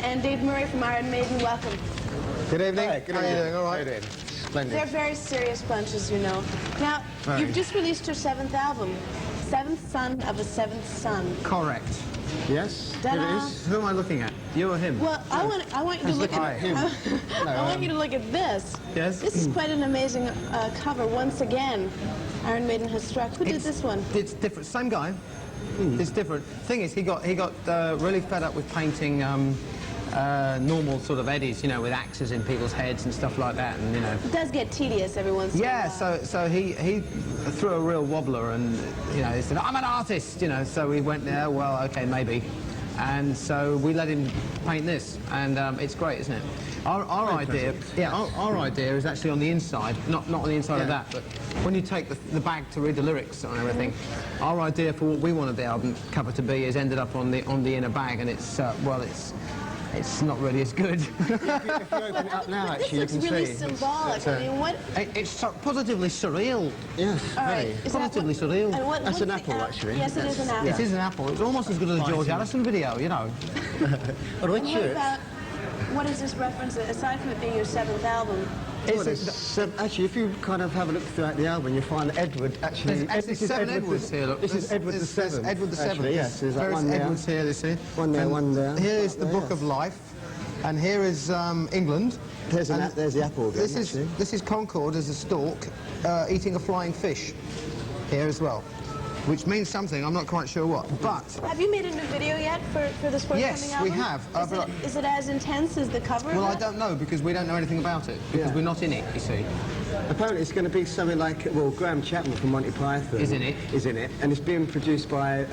and Dave Murray from Iron Maiden. Welcome. Good evening. Hi, good How are you evening. doing? All right? Good evening. Splendid. They're very serious bunches, you know. Now, you've just released your 7th album, Seventh Son of a Seventh Son. Correct. Yes, Ta-da. it is. Who am I looking at? You or him? Well, I want you to look at him. I want you to look at this. Yes? This is quite an amazing cover. Once again, Iron Maiden has struck. Who did this one? It's different. Same guy. It's different. Thing is, he got really fed up with painting normal sort of eddies, you know, with axes in people's heads and stuff like that, and you know. It does get tedious every once in a while. Yeah, so he threw a real wobbler, and you know, he said, "I'm an artist," you know. So we went there. Well, okay, maybe. And so we let him paint this, and it's great, isn't it? Our idea, our idea is actually on the inside, not on the inside of that, but when you take the bag to read the lyrics and everything, our idea for what we wanted the album cover to be is ended up on the inner bag, and it's well, it's not really as good. If you open it up now, actually, you can see. This looks really symbolic. I mean, what? It's positively surreal. Yes, All right. very. Is that Positively surreal. and what- That's what's an the apple, actually. Yes, it is an apple. It is an apple. It's almost as good as the George Allison video, you know. All right, And sure. what is this reference, aside from it being your 7th album? Actually, if you kind of have a look throughout the album, you'll find that Edward actually... There's actually this is 7 Edward Edwards here, look. This is Edward the There's 7th. Edward the 7th. Actually, yes, there's that Various one there. Edwards here, this here. One there, And one there. Here is the There, Book yes. of Life, and here is England. There's And the apple again, actually. this is Concord as a stork eating a flying fish here as well, which means something. I'm not quite sure what, but Have you made a new video yet for this forthcoming Yes, album? we have, Is it as intense as the cover? well, of I it? don't know because we don't know anything about it because Yeah. we're not in it. You see. Apparently it's going to be something like, well, Graham Chapman from Monty Python Is in it. Is in it, and it's being produced by...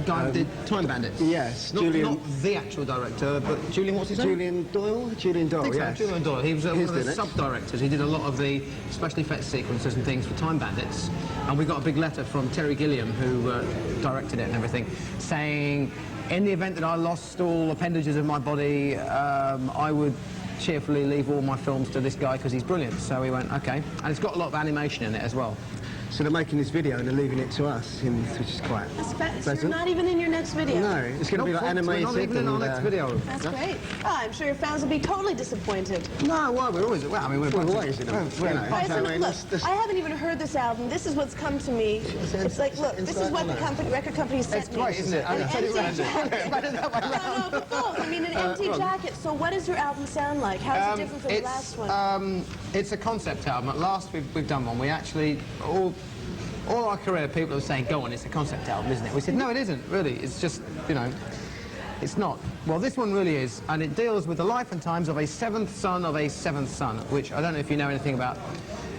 Guy did Time Bandits. yes, not, Julian- not the actual director, but Julian. What's his name? Julian Doyle? Julian Doyle, I think so, yes. Julian Doyle. He was one He's of the doing it. sub-directors. He did a lot of the special effects sequences and things for Time Bandits. And we got a big letter from Terry Gilliam, who directed it and everything, saying, in the event that I lost all appendages of my body, I would cheerfully leave all my films to this guy because he's brilliant. So we went, okay. And it's got a lot of animation in it as well. So they're making this video and they're leaving it to us, which is quite So you're pleasant. not even in your next video? No, it's going to be like animated. We're not even in our and, next video. That's great. Oh, I'm sure your fans will be totally disappointed. No, well, we're always... Well, I mean, we're... Well, always, isn't it? we're- You know. All right, so I mean, look, that's- I haven't even heard this album. This is what's come to me. It's like, look, this is what the record company sent It's me. great, isn't it? An I said it empty right. jacket. No, both. I mean, an empty jacket. So what does your album sound like? How is it different from the last one? It's a concept album. At last we've done one. We actually... All our career, people are saying, go on, it's a concept album, isn't it? We said, no, it isn't, really. It's just, you know, it's not. Well, this one really is, and it deals with the life and times of a 7th son of a 7th son, which I don't know if you know anything about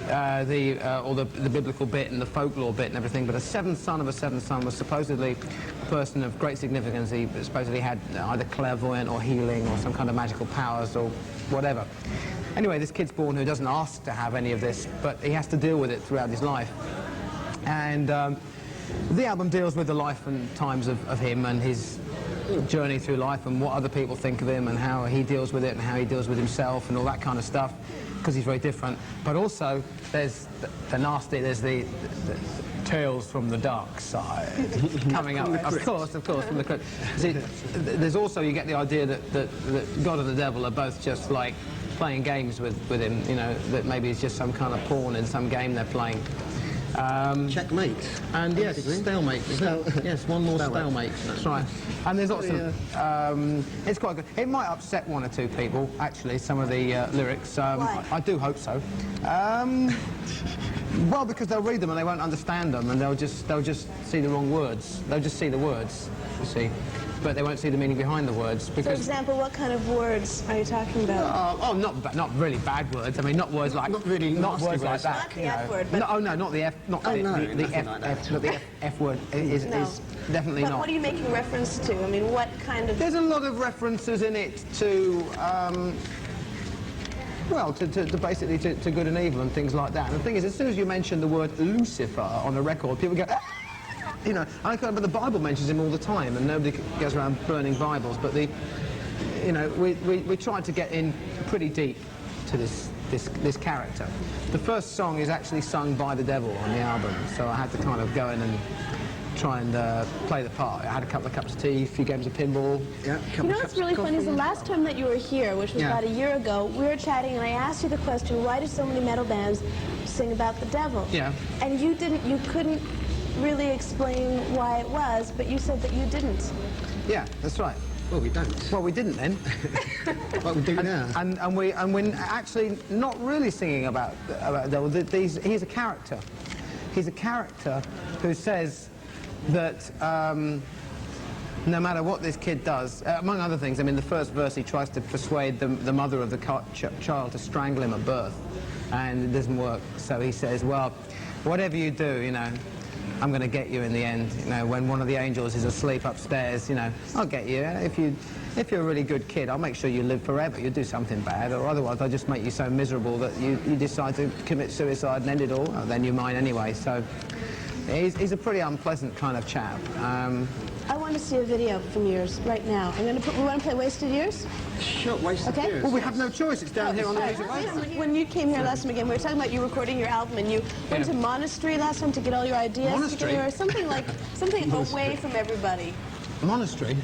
the biblical bit and the folklore bit and everything, but a 7th son of a 7th son was supposedly a person of great significance. He supposedly had either clairvoyant or healing or some kind of magical powers or whatever. Anyway, this kid's born who doesn't ask to have any of this, but he has to deal with it throughout his life. And the album deals with the life and times of him and his journey through life and what other people think of him and how he deals with it and how he deals with himself and all that kind of stuff, because he's very different. But also, there's the nasty, there's the tales from the dark side coming up. Of course, from the crypt. See, there's also, you get the idea that God and the devil are both just like playing games with him, you know, that maybe it's just some kind of pawn in some game they're playing. Checkmate. And yes, stalemate. Yes, one more stalemate. That's right. And there's lots of... it's quite good. It might upset one or two people, actually, some of the lyrics. Why? I do hope so. Well, because they'll read them and they won't understand them, and they'll just see the wrong words. They'll just see the words, you see. But they won't see the meaning behind the words. For Because, example, what kind of words are you talking about? not really bad words. I mean, not words like... Not really not nasty words like words. that. Not the you know. F word, but... No, oh no, not the F. Not Oh, the, no, the nothing F, like that. But the F word is definitely But not. what are you making reference to? I mean, what kind of... There's a lot of references in it to, well, to basically to good and evil and things like that. And the thing is, as soon as you mention the word Lucifer on a record, people go, you know, but the Bible mentions him all the time, and nobody goes around burning Bibles. But you know, we tried to get in pretty deep to this character. The first song is actually sung by the devil on the album, so I had to kind of go in and try and play the part. I had a couple of cups of tea, a few games of pinball. Yeah, You know what's really funny is the last time that you were here, which was about a year ago, we were chatting and I asked you the question, why do so many metal bands sing about the devil? Yeah. And you couldn't really explain why it was, but you said that you didn't. Yeah, that's right. Well, we don't. Well, we didn't then. What we do now. And we're actually not really singing about the devil. He's a character. He's a character who says that no matter what this kid does, among other things, I mean, the first verse he tries to persuade the mother of the child to strangle him at birth, and it doesn't work. So he says, well, whatever you do, you know, I'm going to get you in the end. You know, when one of the angels is asleep upstairs, you know, I'll get you. If you're a really good kid, I'll make sure you live forever. You do something bad, or otherwise I'll just make you so miserable that you decide to commit suicide and end it all. Oh, then you're mine anyway. So he's a pretty unpleasant kind of chap. I want to see a video from yours right now. We want to play Wasted Years? Sure, wasted Okay. years. Well, we have no choice. It's down here on the music library. When you came here last time again, we were talking about you recording your album, and you went to monastery last time to get all your ideas Monastery? together, or something away from everybody. Monastery?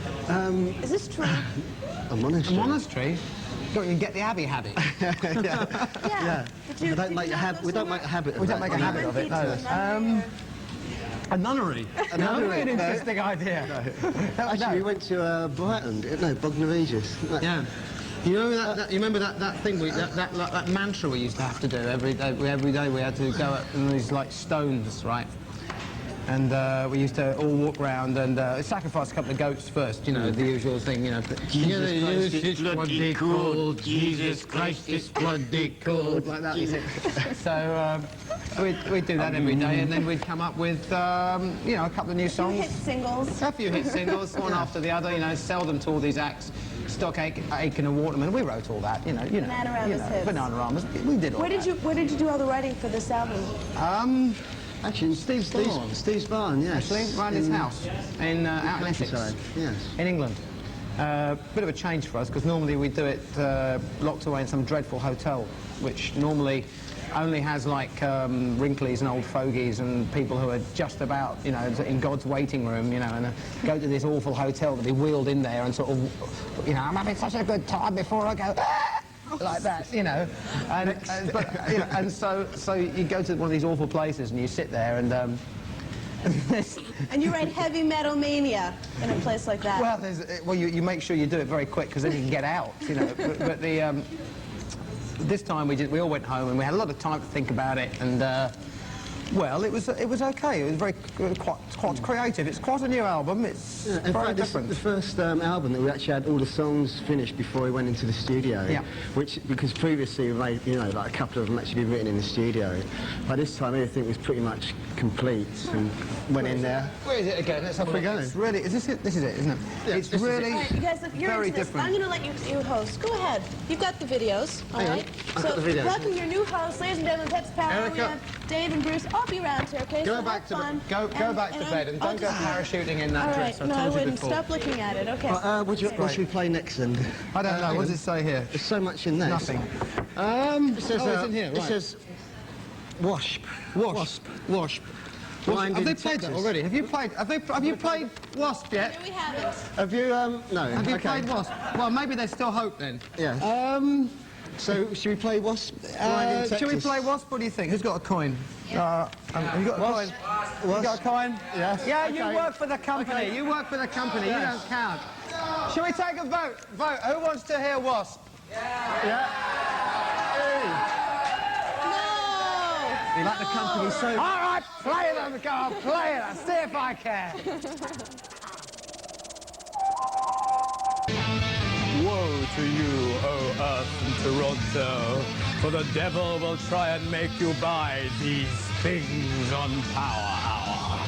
Is this true? A monastery. A monastery? You can get the abbey habit. Yeah. We don't make a habit. We don't make a habit. We don't make a habit of it. No. A nunnery. A nunnery. An interesting idea. No. Actually, we went to Brighton. No, Bognor Regis. Yeah. You know you remember that thing that mantra we used to have to do every day. Every day we had to go up in these like stones, right? And we used to all walk round and sacrifice a couple of goats first. You know, the usual thing. You know, Jesus Christ is bloody cold. Jesus Christ is bloody cold. Like that. So we'd do that every day, and then we'd come up with you know, a couple of new songs. Hit singles. A few hit singles, one after the other. You know, sell them to all these acts. Stock Aitken and Waterman. We wrote all that. You know. Bananaramas hits. Bananaramas. We did all that. Where did you do all the writing for this album? Actually, Steve's barn, yes. Actually, right in his house, out in Essex, yes. in England. Bit of a change for us, because normally we do it locked away in some dreadful hotel, which normally only has like wrinklies and old fogies and people who are just about, you know, in God's waiting room, you know, and go to this awful hotel to be wheeled in there and sort of, you know, I'm having such a good time before I go, like that, you know, and so you go to one of these awful places and you sit there and and you write Heavy Metal Mania in a place like that. Well, you make sure you do it very quick, because then you can get out, you know. but this time we all went home and we had a lot of time to think about it, and well, it was okay. It was very quite creative. It's quite a new album. It's very different. The first album that we actually had all the songs finished before we went into the studio. Yeah. Because previously we made, you know, like a couple of them actually been written in the studio. By this time everything was pretty much complete and went in there. Where is it again? Let's have a look. It's really, is this it? This is it, isn't it? Yeah, it's really All right, you guys, you're very into this. different. I'm going to let you host. Go ahead. You've got the videos, all Hang on. right? I've got the videos. Welcome your new hosts, ladies and gentlemen. Pets Power. Erica. We have Dave and Bruce. I'll be around here, okay? Go So back to have fun. go back to bed and don't go parachuting in that All dress. right. I No, I told you wouldn't. before. Stop looking at it. Okay. What should we play next then? I don't know. What does it say here? There's so much in there. Nothing. It says, it's in here, It right. says, Wasp. Wasp. Blind Have in they played that Texas. already? Have you played Wasp yet? No, we haven't. Have you, no. Have you okay. played Wasp? Well, maybe there's still hope then. Yeah. So, should we play Wasp? Blind in Should we Texas? play Wasp? What do you think? Who's got a coin? Have you got a coin? You got a coin? Yes. Yeah, Okay. you work for the company. Okay. You work for the company. Yes. You don't count. Shall we take a vote? Vote. Who wants to hear Wasp? Yeah. No. You like the company so All right, play them. Go on, play it. See if I can. Woe to you, O Earth and Toronto, for the devil will try and make you buy these things on Power Hour.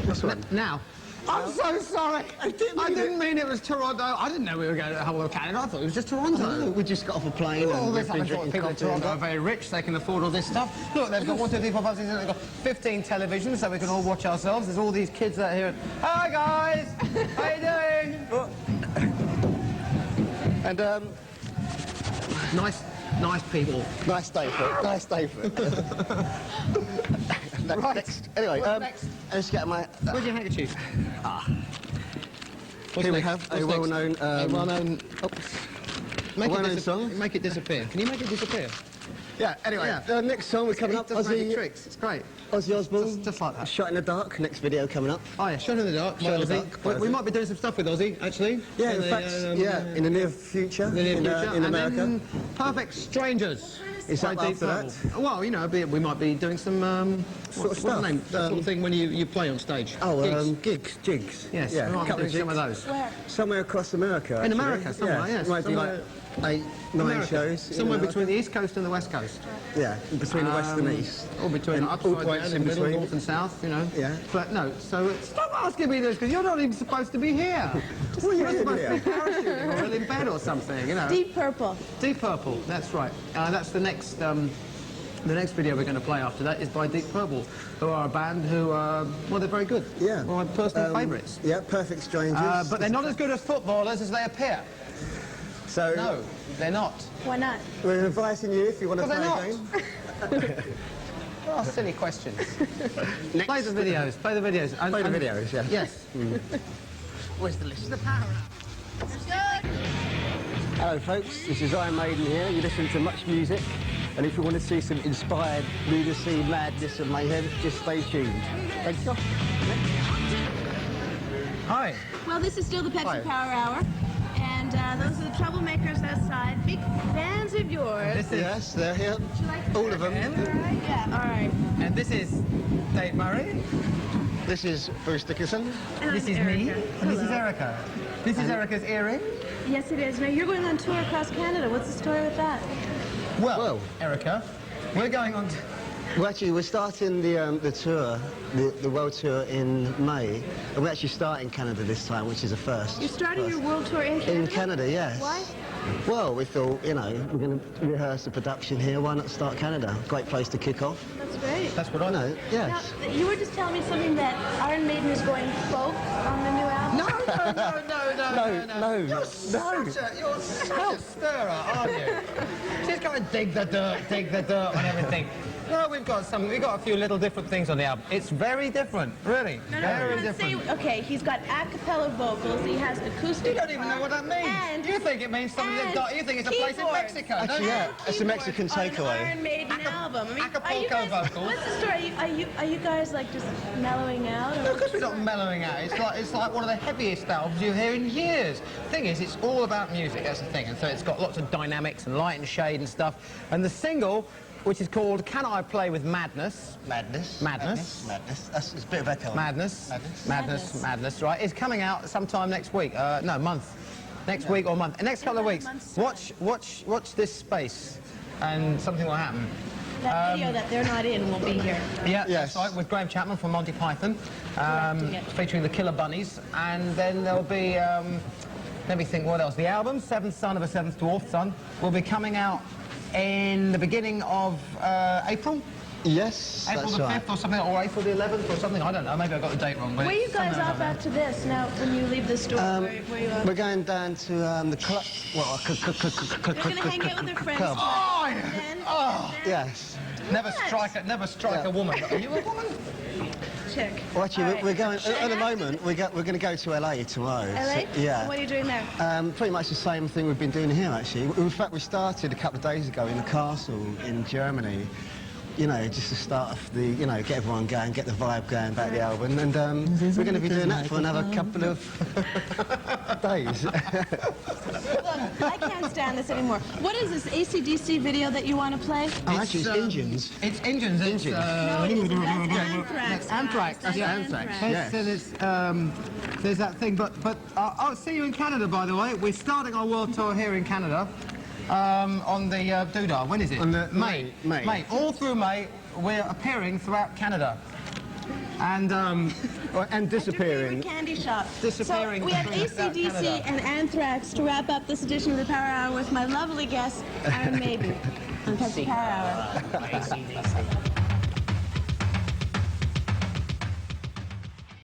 This one. Now, I'm so sorry. I didn't mean it was Toronto. I didn't know we were going to the whole of Canada. I thought it was just Toronto. Oh, we just got off a plane All and this, we've been I thought drinking people in coffee. Toronto are very rich. They can afford all this stuff. Look, they've got 1, 2, 3, 4, 5, 6, 7, they've got 15 televisions so we can all watch ourselves. There's all these kids out here. Hi, guys. How you doing? And, Nice people. nice day for it. Nice day for it. Next. Anyway, next? let's get my... Where's your handkerchief? Here we have a well-known... a well-known... well-known song. Make it disappear. Can you make it disappear? Yeah, anyway, the next song we're coming up, He does magic Ozzy, tricks. It's great. Ozzy Osbourne. Just like that. Shot in the Dark, next video coming up. Oh yeah, Shot in the Dark. Shot in the Ozzy. Dark. We might be doing some stuff with Ozzy, actually. Yeah, in fact, in the near future. In the near future. In And America. then Perfect Strangers. Is that by Deep after Purple. that? Well, you know, we might be doing some Sort of what's the stuff. name? That sort of thing when you play on stage. Oh, Gigs. jigs. Yes, Yeah, we might be couple doing some of those. Where? Somewhere across America, In actually. America, somewhere, yes. Might be like Somewhere- 8, 9 America. shows. in Somewhere America. between the East Coast and the West Coast. Yeah, between the West and the East. Or between And the all upside points down, in the in middle, between. north and south, you know. Yeah. But no, so stop asking me this, because you're not even supposed to be here. Well, you're doing supposed here? to be parachuting or in bed or something, you know. Deep Purple. Deep Purple, that's right. That's the next video we're going to play after that is by Deep Purple, who are a band who, well, they're very good. Yeah. One of my personal favourites. Yeah, Perfect Strangers. But they're not as good as footballers as they appear. So, No, they're not. Why not? we're inviting you if you want to Well, play they're a game. Oh, silly questions. Next. Play the videos, play the videos. Play the videos, yeah. Yes. Where's the list? Hello folks, this is Iron Maiden here. You listen to much music, and if you want to see some inspired lunacy, madness and mayhem, just stay tuned. Thank you. Hi. Well, this is still the Hi. Pepsi Power Hour. And those are the troublemakers outside. Big fans of yours. This is, Yes, they're here. Would you like to All of them. Yeah, all right. and this is Dave Murray. This is Bruce Dickinson. And This I'm is me. Erica. And this is Hello. Erica. This is Erica's earring. Yes, it is. Now, you're going on tour across Canada. What's the story with that? Well, Erica, we're going on... Well, actually, we're starting the tour, the world tour in May, and we're actually starting Canada this time, which is a first. You're starting your world tour in Canada? In Canada, yes. Why? Well, we thought, you know, we're going to rehearse the production here. Why not start Canada? Great place to kick off. That's great. That's what I know. No, yes. Now, you were just telling me something that Iron Maiden is going folk on the new album? No. You're such a stirrer, aren't you? She's going to dig the dirt on everything. No, we've got a few little different things on the album. It's very different, really. Very Let's different. say, okay, he's got a cappella vocals, he has acoustic You don't even know what that means. And You think it means something that you think it's a place in keyboards. Mexico, don't Actually, you? yeah, it's a Mexican on an takeaway. Iron Maiden album. I mean, Acapulco are you guys, vocals. What's the story? Are you guys like just mellowing out? No, Or? of course we're not mellowing out. It's like one of the heaviest albums you hear in years. Thing is, it's all about music. That's the thing, and so it's got lots of dynamics and light and shade and stuff. And the single, which is called "Can I Play with Madness?" Madness. Madness. That's it's a bit of echo. Madness. Right, is coming out sometime next week. No, month. Next week or month. Next couple of weeks. Watch this space, and something will happen. That video that they're not in will be here. Yeah, Yes. that's right, with Graham Chapman from Monty Python, Directing it. featuring the Killer Bunnies, and then there'll be, let me think what else, the album, Seventh Son of a Seventh Dwarf Son, will be coming out in the beginning of April? Yes, April that's the right. 5th or something, or April the 11th or something, I don't know, maybe I got the date wrong. But Where are you it's guys somewhere off around after this? Now, when you leave the store, where you We're going down to the club. Well, They're going to hang out with their friends. club. Oh, And then, Yes. Never strike a woman. Are you a woman? Chick. Well, actually, All right. we're going. Should I At the ask moment, we're going to go to LA tomorrow. LA? So, yeah. What are you doing there? Pretty much the same thing we've been doing here, actually. In fact, we started a couple of days ago in a castle in Germany. You know, just to start off the, you know, get everyone going, get the vibe going about the album, and we're going to be doing that for another couple of days. Look, I can't stand this anymore. What is this AC/DC video that you want to play? Oh, actually, it's Engines. It's Engines. It's, No, it isn't. That's Anthrax. Anthrax. That's Yeah, Anthrax. Anthrax. Yes. There's that thing, but I'll see you in Canada, by the way. We're starting our world tour here in Canada on the Doodah. When is it? On the May. May. All through May, we're appearing throughout Canada. And And disappearing. Favorite candy shop. Disappearing So we have throughout AC/DC Canada. and Anthrax to wrap up this edition of the Power Hour with my lovely guest, Iron Maiden, on Pepsi Power Hour. AC/DC.